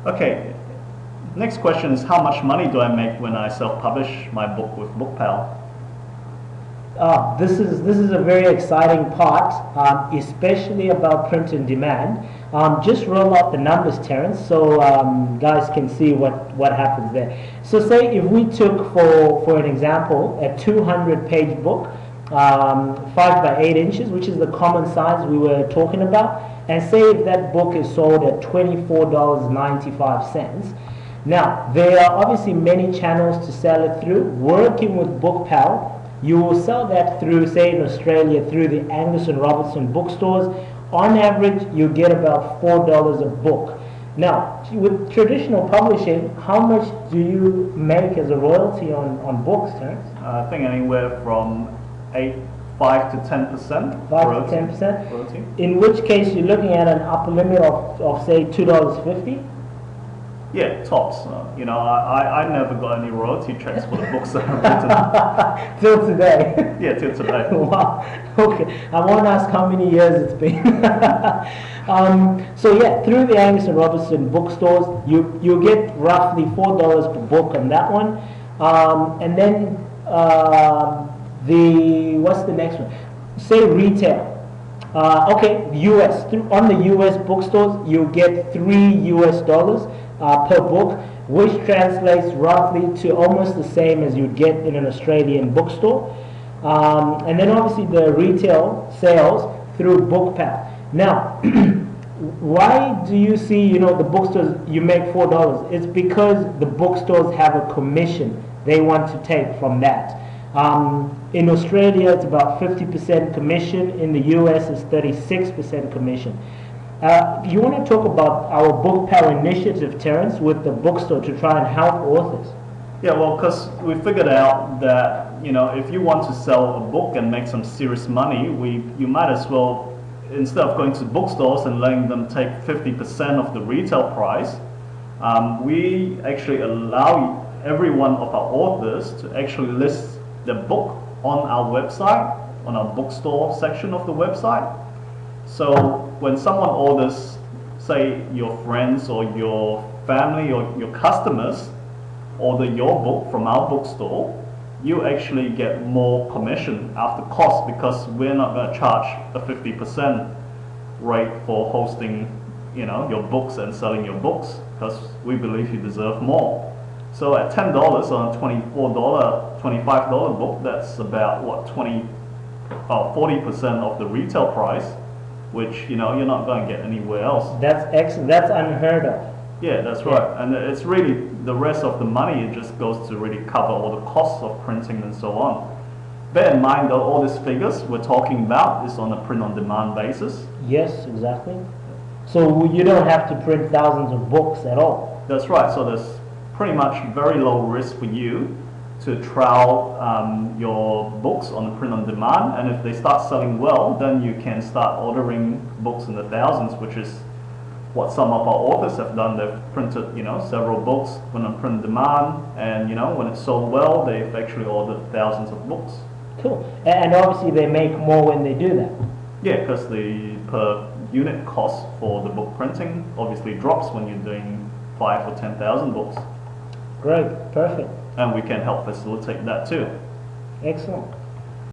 Okay, next question is how much money do I make when I self-publish my book with Bookpal? This is a very exciting part, especially about print and demand. Just roll out the numbers, Terence, so guys can see what happens there. So say if we took, for an example, a 200-page book, 5 by 8 inches, which is the common size we were talking about, and say if that book is sold at $24.95. Now, there are obviously many channels to sell it through. Working with Bookpal, you will sell that through, say in Australia, through the Angus and Robertson bookstores. On average, you get about $4 a book. Now, with traditional publishing, how much do you make as a royalty on books, Terence? I think anywhere from 5 to 10%. 5 to 10%? Royalty. In which case, you're looking at an upper limit of say, $2.50? Yeah, tops. I never got any royalty checks for the books that I've written. Till today? Yeah, till today. Wow. Okay. I won't ask how many years it's been. So yeah, through the Angus and Robertson bookstores, you get roughly $4 per book on that one. And then what's the next one? Say retail. Okay, US. On the US bookstores, you get $3 per book, which translates roughly to almost the same as you'd get in an Australian bookstore. And then obviously the retail sales through Bookpal. Now, why do you see, the bookstores, you make $4? It's because the bookstores have a commission they want to take from that. In Australia, it's about 50% commission. In the US, it's 36% commission. You want to talk about our Bookpal initiative, Terence, with the bookstore to try and help authors? Yeah, well, because we figured out that, if you want to sell a book and make some serious money, you might as well, instead of going to bookstores and letting them take 50% of the retail price, we actually allow every one of our authors to actually list the book on our website, on our bookstore section of the website. So when someone orders, say your friends or your family or your customers order your book from our bookstore, you actually get more commission after cost, because we're not going to charge a 50% rate for hosting your books and selling your books, because we believe you deserve more. So at $10 on a $25 book, that's about what, 40% of the retail price, which you're not going to get anywhere else. That's excellent. That's unheard of. Yeah, that's right. And it's really the rest of the money, it just goes to really cover all the costs of printing and so on. Bear in mind though, all these figures we're talking about is on a print-on-demand basis. Yes, exactly. So you don't have to print thousands of books at all. That's right. So there's pretty much very low risk for you to trial your books on the print-on-demand, and if they start selling well, then you can start ordering books in the thousands, which is what some of our authors have done. They've printed, several books on print-on-demand, and when it's sold well, they've actually ordered thousands of books. Cool. And obviously they make more when they do that. Yeah, because the per unit cost for the book printing obviously drops when you're doing 5 or 10,000 books. Great, perfect. And we can help facilitate that too. Excellent.